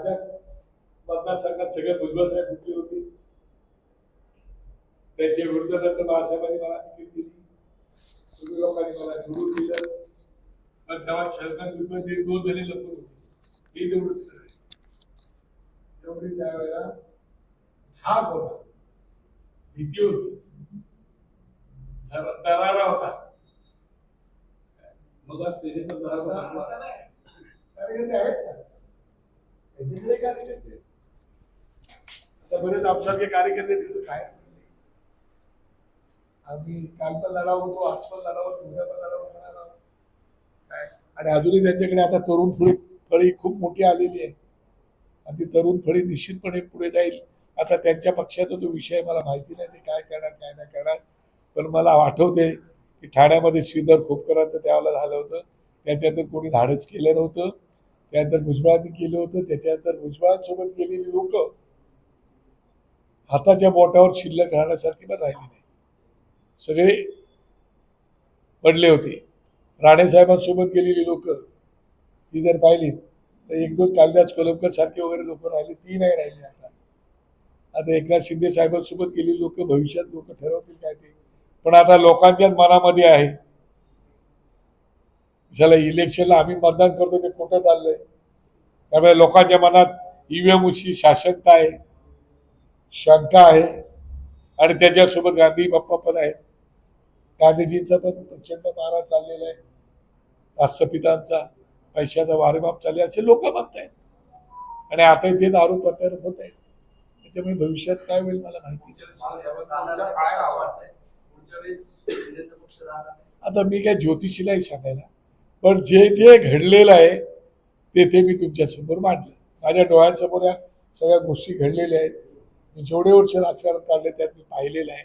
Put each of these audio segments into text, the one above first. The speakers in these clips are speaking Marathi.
माझ्या मतदारसंघात सगळे भुजबळ साहेब कुठली होती, त्यांच्या विरुद्ध नंतर बाळासाहेबांनी मला तिकीट दिली, तुम्ही लोकांनी मला निवडून दिलं. पण तेव्हा शरद विद्यार्थी 2 जणी लपून होते, ही निवडून तेवढी त्यावेळेला धाक होता, भीती होती, दरारा होता. मग सेनेचा दरारा कार्यकर्ते बरेच आमच्यासारखे कार्यकर्ते काय आम्ही काल पण लढा होतो, आज पण लढा होतो, उद्या पण लढा होतो. आणि अजूनही त्यांच्याकडे आता तरुण फळी खूप मोठी आलेली आहे आणि ती तरुण फळी निश्चितपणे पुढे जाईल. आता त्यांच्या पक्षाचा तो विषय मला माहिती नाही, ते काय करणार काय नाही करणार. पण मला आठवते की ठाण्यामध्ये श्रीधर खोपकरांचं त्यावेळेला झालं होतं, त्याच्यानंतर कोणी धाडस केलं नव्हतं, त्यानंतर भुजबळांनी केलं होतं, त्याच्यानंतर भुजबळांसोबत गेलेली लोक हाताच्या बोटावर शिल्लक राहण्यासारखी पण राहिली नाही, सगळे पडले होते. राणेसाहेबांसोबत गेलेली लोक ती जर पाहिली तर 1-2 कालिदास कोलंबकर सारखे वगैरे लोक राहिले, ती नाही राहिली. आता एकनाथ शिंदे साहेबांसोबत गेलेली लोक भविष्यात लोक ठरवतील काय ते. पण आता लोकांच्याच मनामध्ये आहे, ज्याला इलेक्शनला आम्ही मतदान करतो ते खोटं चाललंय. त्यामुळे लोकांच्या मनात ईव्हीएमची शासनता आहे, शंका आहे आणि त्याच्यासोबत गांधी बाप्पा पण आहेत. गांधीजींचा पण प्रचंड मारा चाललेला आहे, राष्ट्रपितांचा पैशाचा वारेमाप चालले असे लोक म्हणत आहेत. आणि आता ते दारू प्रत्यारोप होत आहेत. त्याच्यामुळे भविष्यात काय होईल मला माहिती नाही. आता मी काय ज्योतिषीलाही सांगायला, पण जे जे घडलेलं आहे ते मी तुमच्या समोर मांडलं. माझ्या डोळ्यांसमोर या सगळ्या गोष्टी घडलेल्या आहेत. मी जेवढे वर्ष राजकारण काढले त्यात मी पाहिलेलं आहे.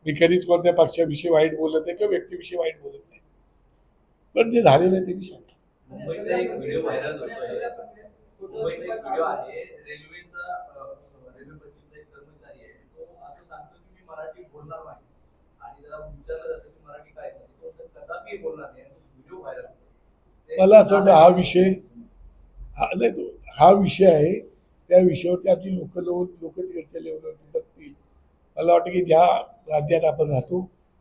मी कधीच कोणत्या पक्षाविषयी वाईट बोलत नाही किंवा व्यक्तीविषयी वाईट बोलत नाही, पण जे झालेलं आहे ते मी सांगतो. मुंबईतला एक व्हिडिओ व्हायरल होतोय, मुंबईतला एक व्हिडिओ आहे, रेल्वेचा रेल्वे एक कर्मचारी आहे, तो असं सांगतो की मी मराठी बोलणार नाही आणि त्याला विचारलं जातं की मराठी काय, तो कदापि बोलणार नाही. व्हिडिओ व्हायरल होतो. मला असं वाटतं हा विषय आहे, त्या विषयावरती आपली लोक तिकडच्या लेवलवरती बघतील. मला वाटतं की ज्या राज्यात आपण राहतो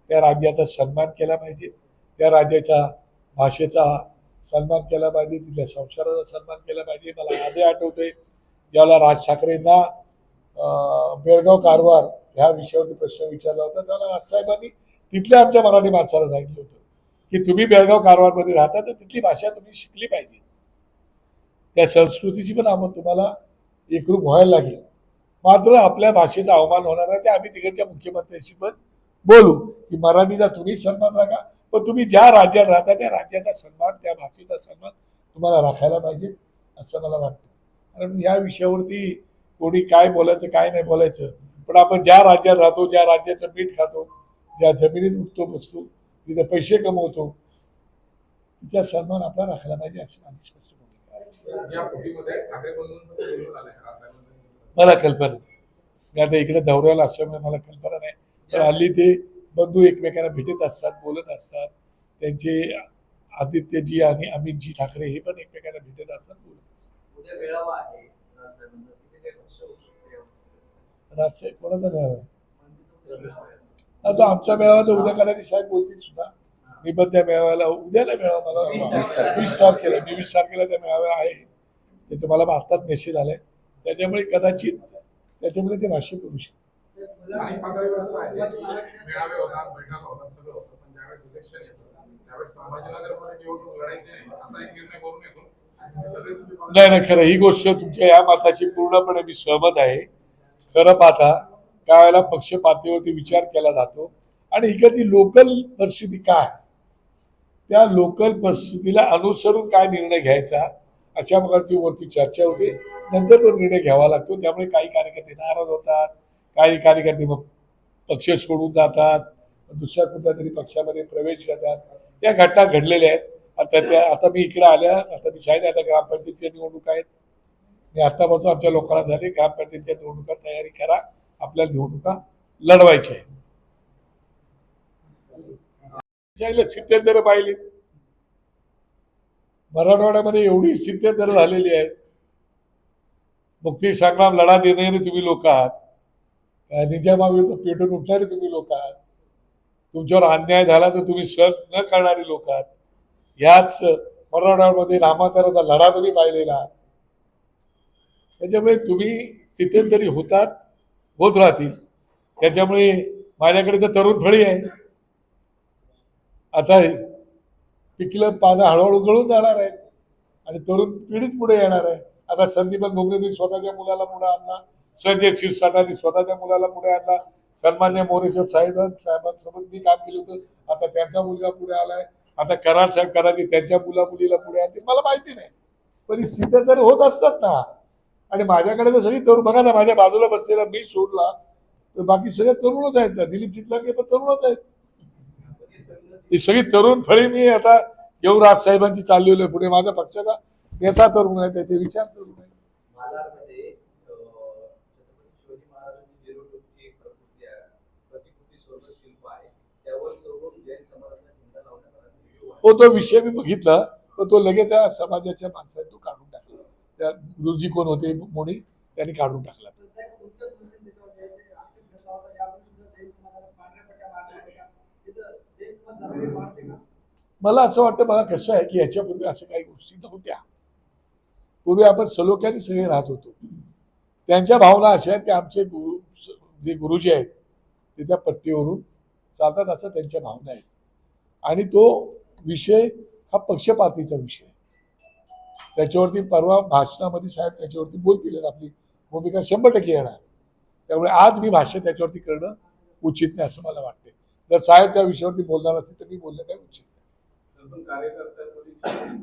त्या राज्याचा सन्मान केला पाहिजे, त्या राज्याच्या भाषेचा सन्मान केला पाहिजे, तिथल्या संस्काराचा सन्मान केला पाहिजे. मला आजही आठवतंय ज्यावेळेला राज ठाकरेंना बेळगाव कारवार ह्या विषयावरती प्रश्न विचारला होता, त्यावेळेला राजसाहेबांनी तिथल्या आमच्या मराठी माणसाला सांगितलं होतं की तुम्ही बेळगाव कारवारमध्ये राहता तर तिथली भाषा तुम्ही शिकली पाहिजे, त्या संस्कृतीची पण तुम्हाला एकरूप व्हायला लागेल. मात्र आपल्या भाषेचा अवमान होणार नाही, ते आम्ही तिकडच्या मुख्यमंत्र्यांशी पण बोलू की मराठीचा तुम्ही सन्मान राखा, पण तुम्ही ज्या राज्यात राहता त्या राज्याचा सन्मान, त्या भाषेचा सन्मान तुम्हाला राखायला पाहिजे असं मला वाटतं. कारण या विषयावरती कोणी काय बोलायचं काय नाही बोलायचं, पण आपण ज्या राज्यात राहतो, ज्या राज्याचं मीठ खातो, ज्या जमिनीत उठतो बसतो, तिथे पैसे कमवतो, तिचा सन्मान आपला राखायला पाहिजे असं माझी स्पष्ट मला कल्पना नाही. आता इकडे दौऱ्याला असल्यामुळे मला कल्पना नाही, पण हल्ली ते बंधू एकमेकांना भेटत असतात, बोलत असतात. त्यांचे आदित्यजी आणि अमितजी ठाकरे हे पण एकमेकांना भेटत असतात, बोलत असतात. राजसाहेब कोणाचा मेळावा आहे? आता आमचा मेळावा तर उद्या कदाचित साहेब बोलतील सुद्धा. मी पण त्या मेळाव्याला उद्याला मेळावा मला 20 तारखेला मी 20 तारखेला त्या मेळावा आहे, त्याचे मला आत्ताच मेसेज आलाय. त्याच्यामुळे कदाचित त्याच्यामुळे ते भाष्य करू शकतो. नाही खरं, ही गोष्ट तुमच्या या मताशी पूर्णपणे मी सहमत आहे. खरं पाहता त्यावेळेला पक्ष पातळीवरती विचार केला जातो आणि इकडची लोकल परिस्थिती काय, त्या लोकल परिस्थितीला अनुसरून काय निर्णय घ्यायचा अशा प्रकारची वरती चर्चा होते. नंतर तो निर्णय घ्यावा लागतो. त्यामुळे काही कार्यकर्ते नाराज होतात, काही कार्यकर्ते मग पक्ष सोडून जातात, दुसऱ्या कुठल्या तरी पक्षामध्ये प्रवेश करतात. या घटना घडलेल्या आहेत. आता मी इकडे आल्या, आता मी सांगितलं आता ग्रामपंचायतीच्या निवडणूक आहेत. मी आता म्हणतो आमच्या लोकांना झाले ग्रामपंचायतीच्या निवडणुका तयारी करा, आपल्याला निवडणुका लढवायच्या आहेत. स्थित्यंतर पाहिली मराठवाड्यामध्ये एवढी स्थित्यंतर झालेली आहेत मुक्तीसंग्राम लढा देणारे तुम्ही लोक आहात, निजामाविरुद्ध पेटून उठणारे तुम्ही लोक आहात, तुमच्यावर अन्याय झाला तर तुम्ही सहन न करणारी लोक आहात. याच मराठवाड्यामध्ये नामांतराचा लढा तुम्ही पाहिलेला आहात. त्याच्यामुळे तुम्ही तिथे तरी होत राहतील. त्याच्यामुळे माझ्याकडे तर तरुण फळी आहे. आता पिकलं पानं हळूहळू गळून जाणार आहेत आणि तरुण पिढीत पुढे येणार आहे. आता संदीपक भोगरेंनी स्वतःच्या मुलाला पुढे आणला, संजय क्षीरसागरांनी स्वतःच्या मुलाला पुढे आणला, सन्मान्य मोरेश्वर साहेबांसोबत मी काम केलं होतं. आता त्यांचा मुलगा पुढे आलाय. आता कराड साहेब कराडी त्यांच्या मुलीला पुढे आणतील. मला माहिती नाही, पण स्थिती तर होत असतात ना. आणि माझ्याकडे तर सगळी तरुण बघा ना, माझ्या बाजूला बसलेला मी सोडला तर बाकी सगळे तरुणच आहेत ना. दिलीप चितलांगे पण तरुणच आहेत. ही सगळी तरुण फळी मी आता युवराज साहेबांची चाललेली आहे पुढे. माझ्या पक्षाचा नेता तरुण आहे, त्याचे विचार तरुण आहे. महाराष्ट्रामध्ये छत्रपती शिवाजी महाराजांची जेरोटोपची एक प्रतिकृती स्वर्ग शिल्प आहे, त्यावर चौकोन जैन समाजाचा झेंडा लावण्यात आला. हो, तो विषय मी बघितला, पण तो लगेच त्या समाजाच्या माणसाने तो काढून टाकला. त्या गुरुजी कोण होते मोडी, त्यांनी काढून टाकला. मला असं वाटतं, मला कसं आहे की याच्यापूर्वी असं काही गोष्टी नव्हत्या. पूर्वी आपण सलोख्याने सगळे राहत होतो. त्यांच्या भावना अशा आहेत की आमचे गुरु जे गुरुजी आहेत ते त्या पट्टीवरून चालतात, असं त्यांच्या भावना आहेत. आणि तो विषय हा पक्षपातीचा विषय. त्याच्यावरती परवा भाषणामध्ये साहेब त्याच्यावरती बोलतील, आपली भूमिका 100% येणार. त्यामुळे आज मी भाष्य त्याच्यावरती करणं उचित नाही असं मला वाटते. जर साहेब त्या विषयावरती बोलणार असतील तर मी बोलणं काय उचित नाही. पण कार्यकर्त्यांमध्ये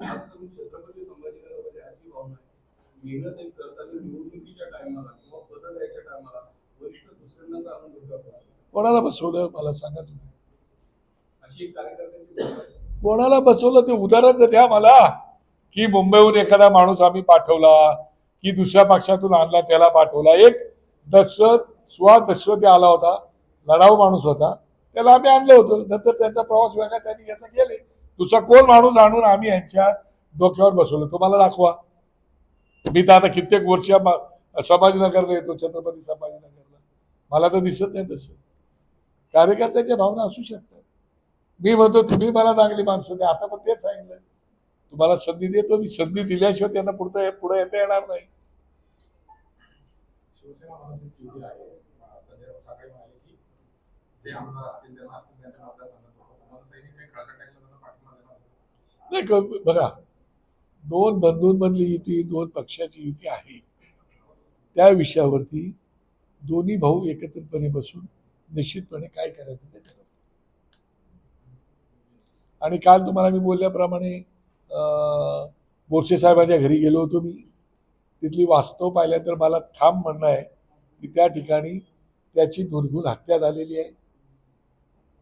खास करून छत्रपती संभाजीनगरमध्ये अशी भावना आहे, मेहनत एक करताना निवडणुकीच्या टायमाला किंवा पद द्यायच्या टायमाला वरिष्ठ दुसऱ्यांना आणून ठेवतात. कोणाला बसवलं मला सांगा तुम्ही? अशी एक कार्यकर्त्यांची भावना आहे. कोणाला बसवलं ते उदाहरण द्या मला. की मुंबईहून एखादा माणूस आम्ही पाठवला, की दुसऱ्या पक्षातून आणला त्याला पाठवला. एक सुहास दशरथी आला होता, लढाऊ माणूस होता, त्याला आम्ही आणलं होतं. नंतर त्यांचा प्रवास वेगळा, त्यांनी याचा गेले. दुसरा कोण माणूस आणून आम्ही यांच्या डोक्यावर बसवलं, तुम्हाला दाखवा. मी तर आता कित्येक वर्ष संभाजीनगरला येतो, छत्रपती संभाजीनगरला, मला तर दिसत नाही तसं. कार्यकर्त्यांच्या भावना असू शकतात. मी म्हणतो तुम्ही मला चांगली माणसं द्या, आता पण तेच सांगितलं. तुम्हाला संधी देतो मी, संधी दिल्याशिवाय त्यांना पुढे येता येणार नाही. शिवसेना मनसे युती आहे. संजय साखळे म्हणाले की जे आमदार असतील त्यांना असतील त्यांच्या मतदारसंघात मनसेने काही खळखळ टाकलं त्यांना पाठिंबा देणार नाही. बघा, दोन बंधूंमधली युती, दोन पक्षाची युती आहे. त्या विषयावरती दोन्ही भाऊ एकत्रितपणे बसून निश्चितपणे काय करायचं ते ठरवतात. आणि काल तुम्हाला मी बोलल्याप्रमाणे बोरसे साहेबांच्या घरी गेलो होतो मी. तिथली वास्तव पाहिल्यानंतर मला ठाम म्हणणं आहे की त्या ठिकाणी त्याची दुर्गुण हत्या झालेली आहे,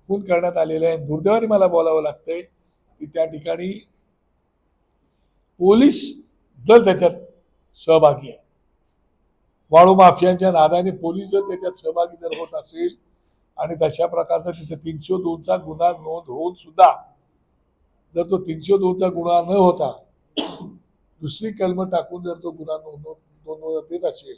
खून करण्यात आलेले आहे. दुर्दैवाने मला बोलावं लागतंय की त्या ठिकाणी पोलीस दल त्याच्यात सहभागी आहे. वाळू माफियांच्या नादाने पोलीस दल त्याच्यात सहभागी जर होत असेल आणि तशा प्रकारचा तिथे 302चा गुन्हा नोंद होऊन सुद्धा जर तो 302चा गुन्हा न होता दुसरी कलम टाकून जर तो गुन्हा नोंद देत असेल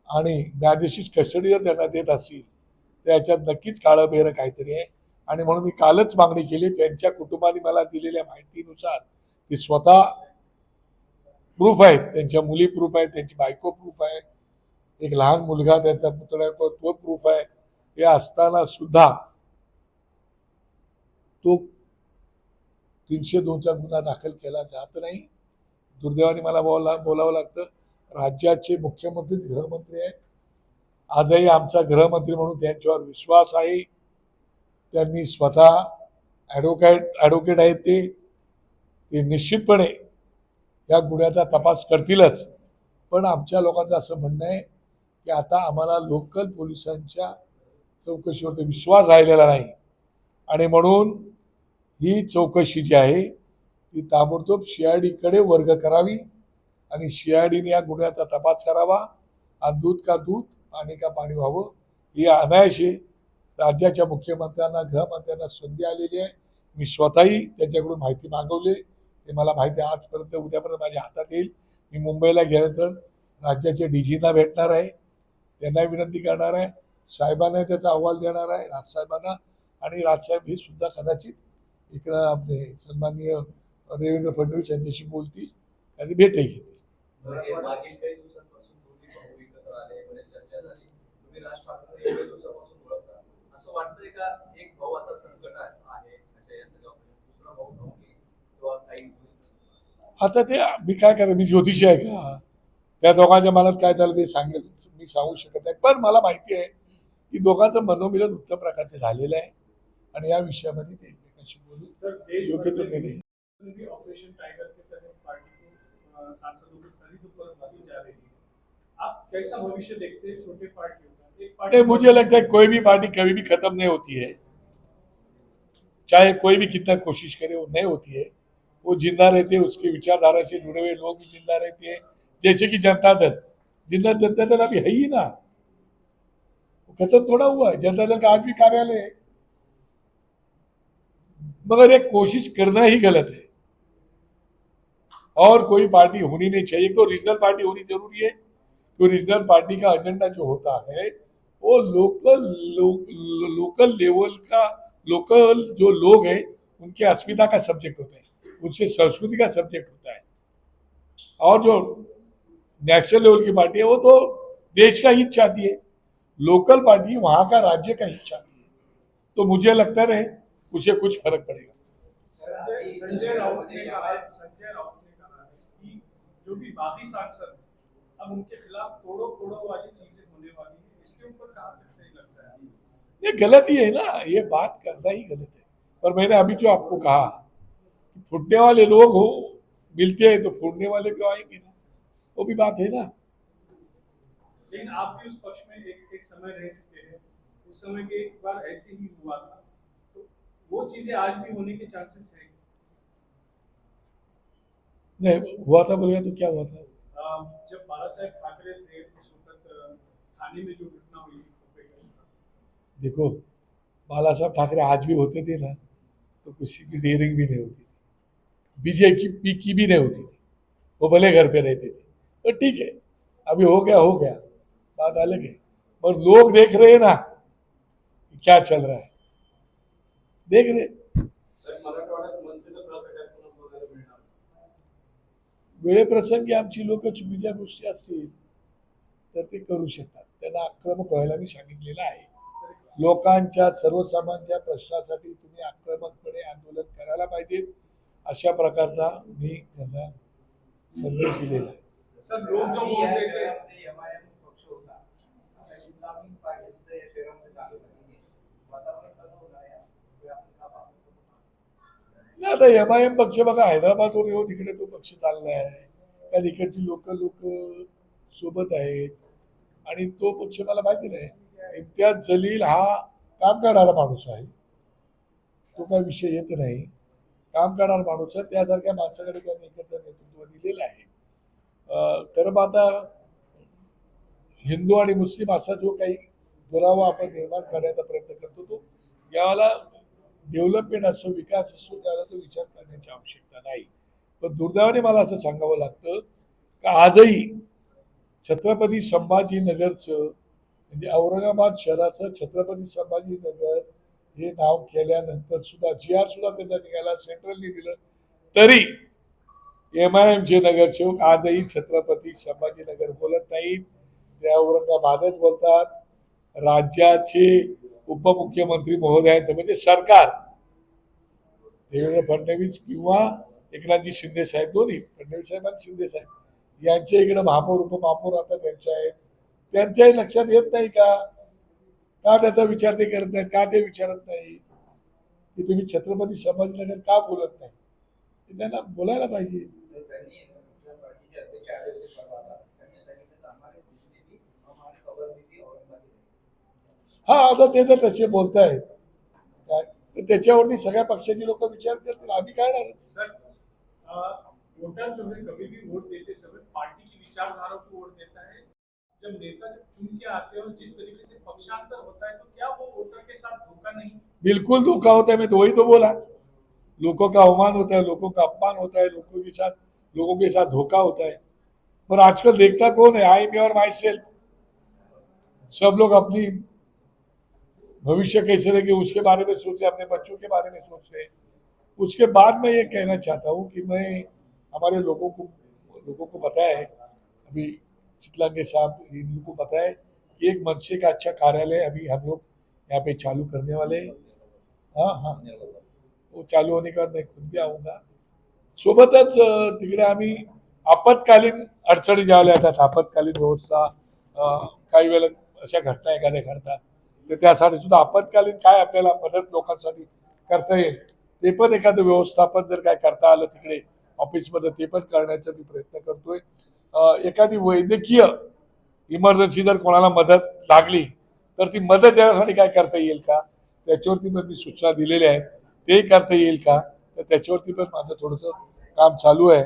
आणि न्यायाधीश कस्टडी जर त्यांना देत असेल तर याच्यात नक्कीच काळं बेरं काहीतरी आहे. आणि म्हणून मी कालच मागणी केली. त्यांच्या कुटुंबाने मला दिलेल्या माहितीनुसार ते स्वतः प्रूफ आहेत, त्यांच्या मुली प्रूफ आहेत, त्यांची बायको प्रूफ आहे, एक लहान मुलगा त्यांचा पुतळा तो प्रूफ आहे. हे असताना सुद्धा तो 302चा गुन्हा दाखल केला जात नाही. दुर्दैवाने मला बोलावं लागतं. राज्याचे मुख्यमंत्री गृहमंत्री आहेत. आजही आमचा गृहमंत्री म्हणून त्यांच्यावर विश्वास आहे. त्यांनी स्वतः ॲडव्होकेट आहेत, ते निश्चितपणे या गुन्ह्याचा तपास करतीलच. पण आमच्या लोकांचं असं म्हणणं आहे की आता आम्हाला लोकल पोलिसांच्या चौकशीवरती विश्वास राहिलेला नाही आणि म्हणून ही चौकशी जी आहे ती ताबडतोब CID वर्ग करावी आणि CIDने या गुन्ह्याचा तपास करावा. आणि दूध का दूध, पाणी का पाणी व्हावं. ही अनायासे राज्याच्या मुख्यमंत्र्यांना, गृहमंत्र्यांना संधी आलेली आहे. मी स्वतःही त्यांच्याकडून माहिती मागवली. ते मला माहिती आजपर्यंत उद्यापर्यंत माझ्या हातात येईल. मी मुंबईला गेल्यानंतर राज्याच्या डीजीना भेटणार आहे, त्यांना विनंती करणार आहे, साहेबांना त्याचा अहवाल देणार आहे राजसाहेबांना, आणि राजसाहेब हे सुद्धा कदाचित इकडं आपले सन्माननीय देवेंद्र फडणवीस यांच्याशी बोलतील आणि भेटही घेतील. मागील काही दिवसांपासून दोन्ही भाऊ एकत्र आले, बरेच चर्चा झाली. तुम्ही राज ठाकरे एवढ्या दिवसापासून ओळखता, असं वाटतंय का एक भाऊ आता संकटात आहे अशा या सगळ्या दुसरा भाऊ नव्हते किंवा काही आता ते मी काय करेन, मी ज्योतिषी आहे का? त्या दोघांच्या मनात काय झालं ते सांगेल मी सांगू शकत नाही, पण मला माहिती आहे की दोघांचं मनोमिलन उत्तम प्रकारचे झालेलं आहे आणि या विषयामध्ये ते एकमेकांशी बोलून सर देश योग्य तो भर निर्णय. में भी ऑपरेशन टाइगर के तहत पार्टी को सांसदों की खरीद पर बढ़ी जा रही है। आप कैसा भविष्य देखते हैं छोटे पार्टियों का? एक नहीं, मुझे लगता है कोई भी पार्टी कभी भी खत्म नहीं होती है, चाहे कोई भी कितना कोशिश करे वो नहीं होती है, वो जिंदा रहते हैं, उसके विचारधारा से जुड़े हुए लोग भी जिंदा रहते हैं, जैसे कि जनता दल, जनता दल अभी है ही ना, वो खत्म थोड़ा हुआ है, जनता दल का आज भी कार्यालय है, मगर एक कोशिश करना ही गलत है और कोई पार्टी होनी नहीं चाहिए। तो रीजनल पार्टी होनी जरूरी है, तो रीजनल पार्टी का एजेंडा जो होता है वो लोकल लेवल का, लोकल जो लोग हैं उनके अस्मिता का सब्जेक्ट होता है, उनसे संस्कृति का सब्जेक्ट होता है, और जो नेशनल लेवल की पार्टी है वो तो देश का हित चाहती है, लोकल पार्टी वहां का राज्य का हित चाहती है। तो मुझे लगता है उसे कुछ फर्क पड़ेगा। संजय राउत ने कहा है कि जो भी बाकी सांसद अब उनके खिलाफ तोड़ो फोड़ो वाली चीजें होने वाली है, इसके ऊपर कहाँ तक सही लगता है? ये गलत ही है ना, ये बात करना ही गलत है। और मैंने अभी जो आपको कहा कि फूटने वाले लोग हो मिलते हैं तो फूटने वाले भी आएंगे ना, वो भी बात है ना। लेकिन आप भी उस पक्ष में एक समय रह चुके हैं, उस समय के एक बार ऐसे ही हुआ था, तो वो चीजें आज भी होने के चांसेस है? नहीं हुआ था बोलेगा तो क्या हुआ था? जब बाला साहेब ठाकरे थे उस वक्त थाने में जो घटना हुई, देखो बाला साहब ठाकरे आज भी होते थे ना तो किसी की डेयरिंग भी नहीं होती थी, बीजेपी की भी नहीं होती थी, वो भले घर पे रहते थे, पर ठीक है अभी हो गया, बात अलग है। पर लोग देख रहे हैं ना कि क्या चल रहा है, देख रहे। सर मराठवाड्यात मनसेचं प्रकट बघायला मिळणार. वेळेप्रसंगी आमची लोक चुकीच्या गोष्टी असतील तर ते करू शकतात, त्यांना आक्रमक व्हायला मी सांगितलेलं आहे। लोकांच्या सर्वसामान्य प्रश्नासाठी तुम्ही आक्रमकपणे आंदोलन करायला पाहिजे, अशा प्रकारचा मी त्यांना संदेश दिलेला आहे। सर लोग जो वोट देते हैं एमआयएम पक्ष होता, आता इस्लामिक पार्टी सुद्धा या शहरामध्ये चालू झालेली आहे. वातावरण कसं होणार आहे हे आपण का पाहतो? नाही आता एमआयएम पक्ष बघा हैदराबादवर येऊन तिकडे तो पक्ष चाललाय, त्या तिकडची लोक सोबत आहेत आणि तो पक्ष मला माहिती नाही। इम्तियाज जलील हा काम करणारा माणूस आहे, तो काय विषय येत नाही, काम करणारा माणूस आहे, त्यासारख्या माणसाकडे त्यांनी एकत्र नेतृत्व दिलेलं आहे। तर मग आता हिंदू आणि मुस्लिम असा जो काही दुरावा आपण निर्माण करण्याचा प्रयत्न करतो, तो याला डेव्हलपमेंट असो विकास असो त्याला तो विचार करण्याची आवश्यकता नाही। पण दुर्दैवाने मला असं सांगावं लागतं का आजही छत्रपती संभाजीनगरचं म्हणजे औरंगाबाद शहराचं छत्रपती संभाजीनगर हे नाव केल्यानंतर सुद्धा GR सुद्धा त्याचा निघाला, सेंट्रलने दिलं, तरी MIMचे नगरसेवक आजही छत्रपती संभाजीनगर बोलत नाहीत, ते औरंगाबादच बोलतात। राज्याचे उपमुख्यमंत्री महोदयांचं म्हणजे सरकार देवेंद्र फडणवीस किंवा एकनाथजी शिंदे साहेब, दोन्ही फडणवीस साहेब आणि शिंदे साहेब यांच्या इकडे महापौर उपमहापौर आता त्यांच्या आहेत, त्यांच्याही लक्षात येत नाही का त्याचा विचार ते करत नाहीत, का ते विचारत नाही की तुम्ही छत्रपती संभाजीनगर का बोलत नाही, ते त्यांना बोलायला पाहिजे। त्यांनी दुसऱ्या पार्टीचे अध्यक्ष आले होते परवा, त्यांनी सांगितलं आम्हाला बीजेपी आम्हाला खबर दिली औरंगाबाद। हा आता ते जर तसे बोलतायत काय तर त्याच्यावरती सगळ्या पक्षाची लोक विचार करतील, आम्ही काय करणार। सर वोटर जो है कभी भी वोट देते समय पार्टी की विचारधारा को वोट देता है, जब नेता जब चुन के आते हैं और जिस तरीके से पक्षांतर होता है तो क्या वो वोटर के साथ धोखा नहीं? बिल्कुल धोखा होता है, मैं तो वही तो बोला, लोगों का अवमान होता है, लोगों का अपमान होता है, लोगों के साथ धोखा होता है। और आजकल देखता कौन है? आई मी और माई सेल्फ। सब लोग अपनी भविष्य कैसे रहेंगे उसके बारे में सोच रहे, अपने बच्चों के बारे में सोच रहे। उसके बाद मैं ये कहना चाहता हूँ कि मैं हमारे लोगों को बताया है, अभी चितलांगे साहब इन लोगों को बताया है कि एक मनसे का अच्छा कार्यालय अभी हम लोग यहाँ पे चालू करने वाले हैं। हाँ हाँ, वो चालू होने के बाद मैं खुद भी आऊँगा. सोबतच तिकडे आम्ही आपत्कालीन अडचणी ज्या आल्या येतात, आपत्कालीन व्यवस्था काही वेळेला अशा घटना एखाद्या घडतात, तर त्यासाठी सुद्धा आपत्कालीन काय आपल्याला मदत लोकांसाठी करता येईल ते पण एखादं व्यवस्थापन जर काय करता आलं तिकडे ऑफिसमध्ये ते पण करण्याचा मी प्रयत्न करतोय. एखादी वैद्यकीय इमर्जन्सी जर कोणाला मदत लागली तर ती मदत देण्यासाठी काय करता येईल का, त्याच्यावरती पण मी सूचना दिलेल्या आहेत. तेही करता येईल का, तर त्याच्यावरती पण माझं थोडंसं काम चालू आहे,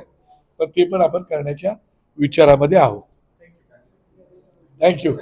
पण ते पण आपण करण्याच्या विचारामध्ये आहोत. थँक्यू.